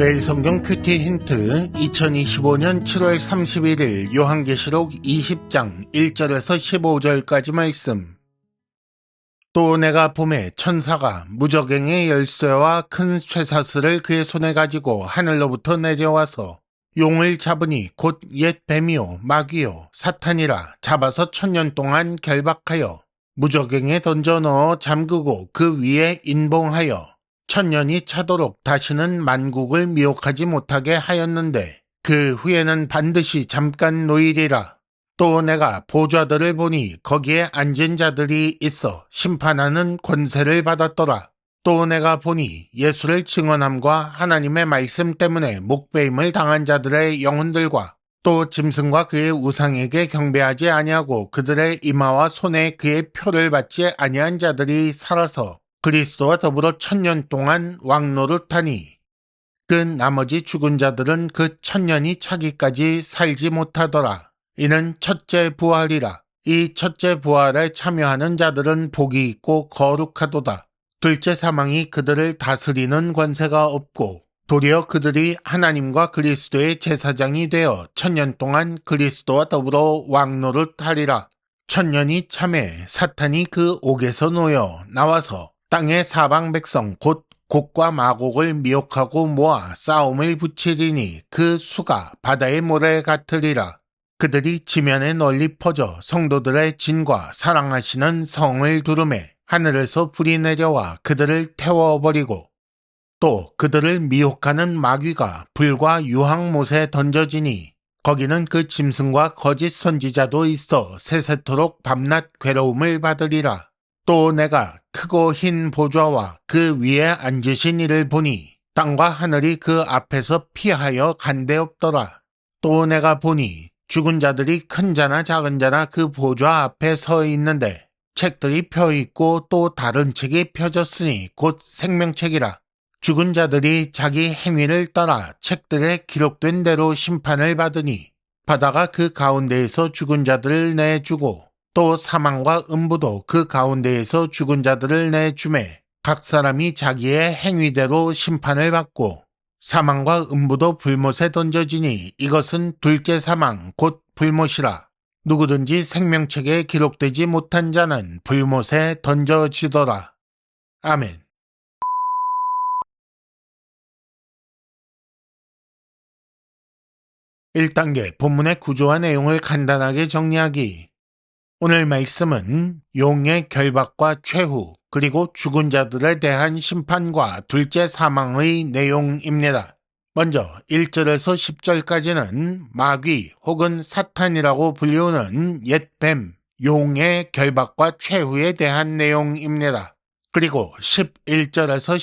매일 성경 큐티 힌트 2025년 7월 31일 요한계시록 20장 1절에서 15절까지 말씀. 또 내가 봄에 천사가 무저갱의 열쇠와 큰 쇠사슬을 그의 손에 가지고 하늘로부터 내려와서 용을 잡으니 곧 옛 뱀이요 마귀요 사탄이라 잡아서 1000년 동안 결박하여 무저갱에 던져 넣어 잠그고 그 위에 인봉하여 1000년이 차도록 다시는 만국을 미혹하지 못하게 하였는데 그 후에는 반드시 잠깐 노일이라. 또 내가 보좌들을 보니 거기에 앉은 자들이 있어 심판하는 권세를 받았더라. 또 내가 보니 예수를 증언함과 하나님의 말씀 때문에 목배임을 당한 자들의 영혼들과 또 짐승과 그의 우상에게 경배하지 아니하고 그들의 이마와 손에 그의 표를 받지 아니한 자들이 살아서 그리스도와 더불어 1000년 동안 왕노릇하니 그 나머지 죽은 자들은 그 1000년이 차기까지 살지 못하더라. 이는 첫째 부활이라. 이 첫째 부활에 참여하는 자들은 복이 있고 거룩하도다. 둘째 사망이 그들을 다스리는 권세가 없고 도리어 그들이 하나님과 그리스도의 제사장이 되어 1000년 동안 그리스도와 더불어 왕노릇하리라. 1000년이 참에 사탄이 그 옥에서 놓여 나와서 땅의 사방 백성 곧 곡과 마곡을 미혹하고 모아 싸움을 붙이리니 그 수가 바다의 모래 같으리라. 그들이 지면에 널리 퍼져 성도들의 진과 사랑하시는 성을 두르매 하늘에서 불이 내려와 그들을 태워버리고 또 그들을 미혹하는 마귀가 불과 유황못에 던져지니 거기는 그 짐승과 거짓 선지자도 있어 세세토록 밤낮 괴로움을 받으리라. 또 내가 크고 흰 보좌와 그 위에 앉으신 이를 보니 땅과 하늘이 그 앞에서 피하여 간데 없더라. 또 내가 보니 죽은 자들이 큰 자나 작은 자나 그 보좌 앞에 서 있는데 책들이 펴 있고 또 다른 책이 펴졌으니 곧 생명책이라. 죽은 자들이 자기 행위를 따라 책들에 기록된 대로 심판을 받으니 바다가 그 가운데에서 죽은 자들을 내주고 또 사망과 음부도 그 가운데에서 죽은 자들을 내주매 각 사람이 자기의 행위대로 심판을 받고 사망과 음부도 불못에 던져지니 이것은 둘째 사망 곧 불못이라. 누구든지 생명책에 기록되지 못한 자는 불못에 던져지더라. 아멘. (1단계) 본문의 구조와 내용을 간단하게 정리하기. 오늘 말씀은 용의 결박과 최후 그리고 죽은 자들에 대한 심판과 둘째 사망의 내용입니다. 먼저 1절에서 10절까지는 마귀 혹은 사탄이라고 불리우는 옛 뱀, 용의 결박과 최후에 대한 내용입니다. 그리고 11절에서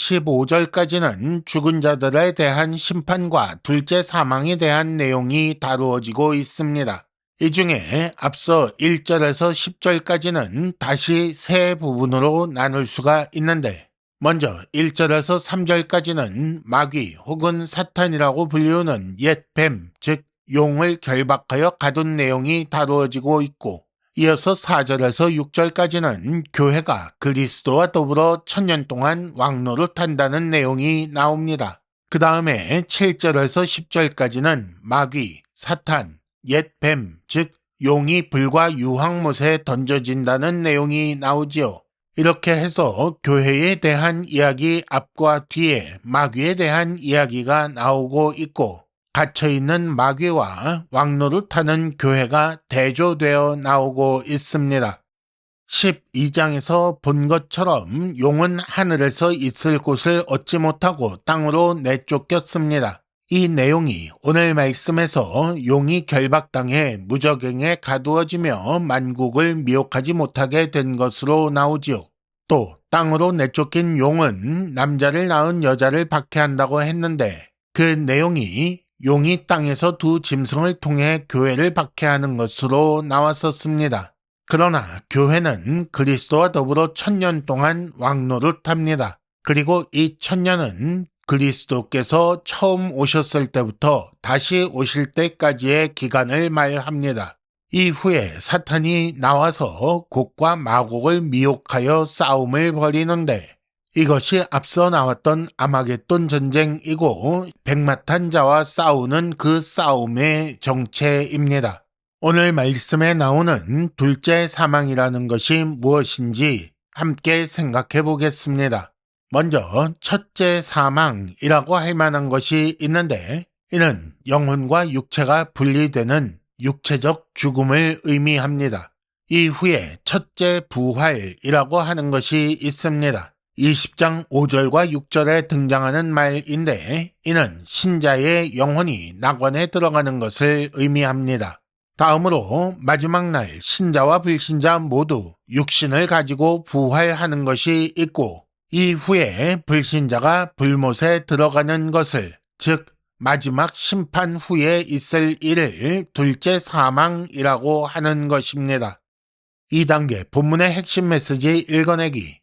15절까지는 죽은 자들에 대한 심판과 둘째 사망에 대한 내용이 다루어지고 있습니다. 이 중에 앞서 1절에서 10절까지는 다시 세 부분으로 나눌 수가 있는데 먼저 1절에서 3절까지는 마귀 혹은 사탄이라고 불리우는 옛 뱀, 즉 용을 결박하여 가둔 내용이 다루어지고 있고 이어서 4절에서 6절까지는 교회가 그리스도와 더불어 1000년 동안 왕노릇한다는 내용이 나옵니다. 그 다음에 7절에서 10절까지는 마귀, 사탄, 옛 뱀, 즉 용이 불과 유황못에 던져진다는 내용이 나오지요. 이렇게 해서 교회에 대한 이야기 앞과 뒤에 마귀에 대한 이야기가 나오고 있고 갇혀있는 마귀와 왕노릇하는 교회가 대조되어 나오고 있습니다. 12장에서 본 것처럼 용은 하늘에서 있을 곳을 얻지 못하고 땅으로 내쫓겼습니다. 이 내용이 오늘 말씀에서 용이 결박당해 무저갱에 가두어지며 만국을 미혹하지 못하게 된 것으로 나오지요. 또 땅으로 내쫓긴 용은 남자를 낳은 여자를 박해한다고 했는데 그 내용이 용이 땅에서 두 짐승을 통해 교회를 박해하는 것으로 나왔었습니다. 그러나 교회는 그리스도와 더불어 1000년 동안 왕노릇합니다. 그리고 이 1000년은 그리스도께서 처음 오셨을 때부터 다시 오실 때까지의 기간을 말합니다. 이후에 사탄이 나와서 곡과 마곡을 미혹하여 싸움을 벌이는데 이것이 앞서 나왔던 아마겟돈 전쟁이고 백마탄 자와 싸우는 그 싸움의 정체입니다. 오늘 말씀에 나오는 둘째 사망이라는 것이 무엇인지 함께 생각해 보겠습니다. 먼저 첫째 사망이라고 할 만한 것이 있는데 이는 영혼과 육체가 분리되는 육체적 죽음을 의미합니다. 이후에 첫째 부활이라고 하는 것이 있습니다. 20장 5절과 6절에 등장하는 말인데 이는 신자의 영혼이 낙원에 들어가는 것을 의미합니다. 다음으로 마지막 날 신자와 불신자 모두 육신을 가지고 부활하는 것이 있고 이후에 불신자가 불못에 들어가는 것을, 즉 마지막 심판 후에 있을 일을 둘째 사망이라고 하는 것입니다. 2단계 본문의 핵심 메시지 읽어내기.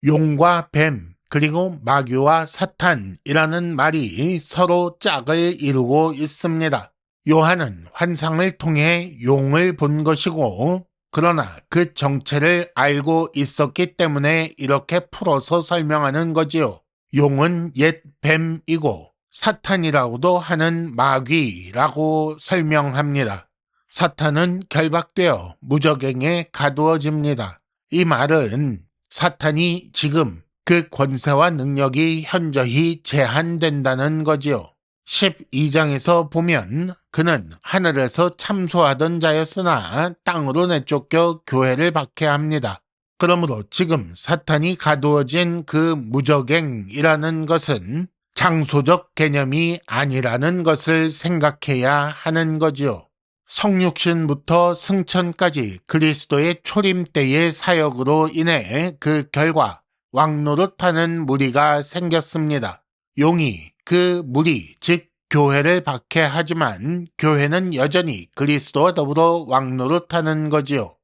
용과 뱀 그리고 마귀와 사탄이라는 말이 서로 짝을 이루고 있습니다. 요한은 환상을 통해 용을 본 것이고 그러나 그 정체를 알고 있었기 때문에 이렇게 풀어서 설명하는 거지요. 용은 옛 뱀이고 사탄이라고도 하는 마귀라고 설명합니다. 사탄은 결박되어 무저갱에 가두어집니다. 이 말은 사탄이 지금 그 권세와 능력이 현저히 제한된다는 거지요. 12장에서 보면 그는 하늘에서 참소하던 자였으나 땅으로 내쫓겨 교회를 박해합니다. 그러므로 지금 사탄이 가두어진 그 무저갱이라는 것은 장소적 개념이 아니라는 것을 생각해야 하는 거지요. 성육신부터 승천까지 그리스도의 초림 때의 사역으로 인해 그 결과 왕노릇하는 무리가 생겼습니다. 용이 그 무리, 즉 교회를 박해하지만 교회는 여전히 그리스도와 더불어 왕노릇하는 거지요.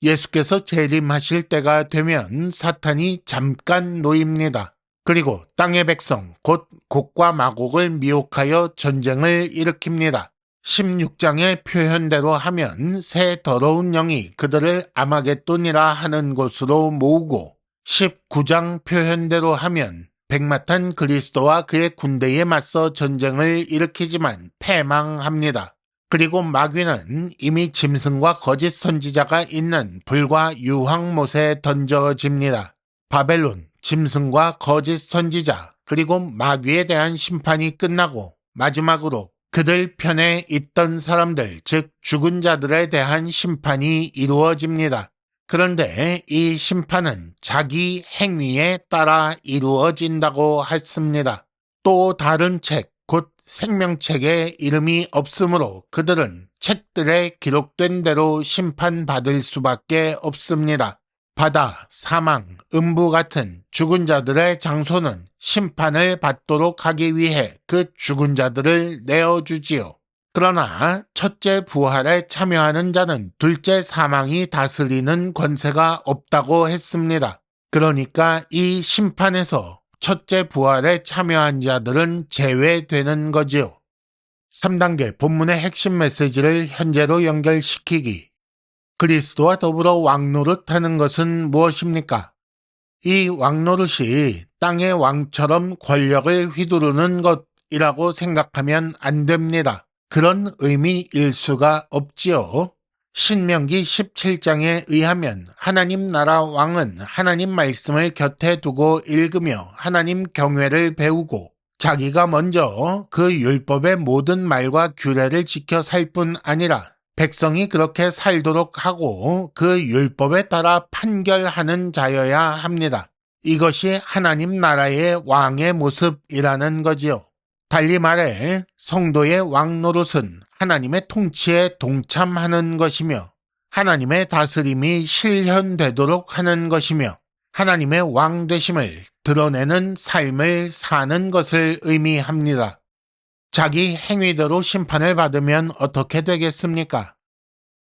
예수께서 재림하실 때가 되면 사탄이 잠깐 놓입니다. 그리고 땅의 백성 곧 곡과 마곡을 미혹하여 전쟁을 일으킵니다. 16장의 표현대로 하면 새 더러운 영이 그들을 아마겟돈이라 하는 곳으로 모으고 19장 표현대로 하면 백마탄 그리스도와 그의 군대에 맞서 전쟁을 일으키지만 패망합니다. 그리고 마귀는 이미 짐승과 거짓 선지자가 있는 불과 유황못에 던져집니다. 바벨론, 짐승과 거짓 선지자, 그리고 마귀에 대한 심판이 끝나고 마지막으로 그들 편에 있던 사람들, 즉 죽은 자들에 대한 심판이 이루어집니다. 그런데 이 심판은 자기 행위에 따라 이루어진다고 했습니다. 또 다른 책, 곧 생명책에 이름이 없으므로 그들은 책들에 기록된 대로 심판받을 수밖에 없습니다. 바다, 사망, 음부 같은 죽은 자들의 장소는 심판을 받도록 하기 위해 그 죽은 자들을 내어주지요. 그러나 첫째 부활에 참여하는 자는 둘째 사망이 다스리는 권세가 없다고 했습니다. 그러니까 이 심판에서 첫째 부활에 참여한 자들은 제외되는 거지요. 3단계 본문의 핵심 메시지를 현재로 연결시키기. 그리스도와 더불어 왕노릇하는 것은 무엇입니까? 이 왕노릇이 땅의 왕처럼 권력을 휘두르는 것이라고 생각하면 안 됩니다. 그런 의미일 수가 없지요. 신명기 17장에 의하면 하나님 나라 왕은 하나님 말씀을 곁에 두고 읽으며 하나님 경외를 배우고 자기가 먼저 그 율법의 모든 말과 규례를 지켜 살 뿐 아니라 백성이 그렇게 살도록 하고 그 율법에 따라 판결하는 자여야 합니다. 이것이 하나님 나라의 왕의 모습이라는 거지요. 달리 말해 성도의 왕노릇은 하나님의 통치에 동참하는 것이며 하나님의 다스림이 실현되도록 하는 것이며 하나님의 왕 되심을 드러내는 삶을 사는 것을 의미합니다. 자기 행위대로 심판을 받으면 어떻게 되겠습니까?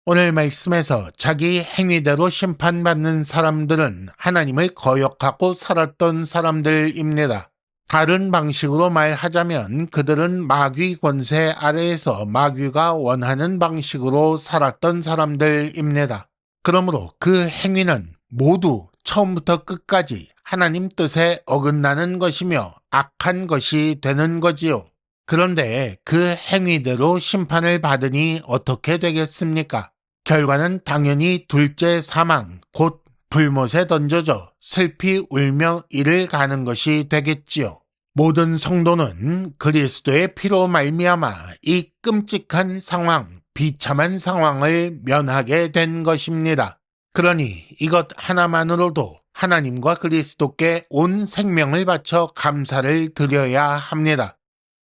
오늘 말씀에서 자기 행위대로 심판받는 사람들은 하나님을 거역하고 살았던 사람들입니다. 다른 방식으로 말하자면 그들은 마귀 권세 아래에서 마귀가 원하는 방식으로 살았던 사람들입니다. 그러므로 그 행위는 모두 처음부터 끝까지 하나님 뜻에 어긋나는 것이며 악한 것이 되는 거지요. 그런데 그 행위대로 심판을 받으니 어떻게 되겠습니까? 결과는 당연히 둘째 사망, 곧 불못에 던져져 슬피 울며 이를 가는 것이 되겠지요. 모든 성도는 그리스도의 피로 말미암아 이 끔찍한 상황, 비참한 상황을 면하게 된 것입니다. 그러니 이것 하나만으로도 하나님과 그리스도께 온 생명을 바쳐 감사를 드려야 합니다.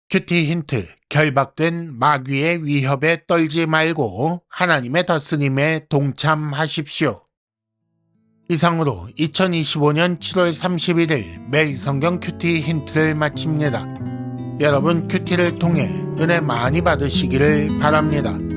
큐티 힌트, 결박된 마귀의 위협에 떨지 말고 하나님의 다스림에 동참하십시오. 이상으로 2025년 7월 31일 매일 성경 큐티 힌트를 마칩니다. 여러분 큐티를 통해 은혜 많이 받으시기를 바랍니다.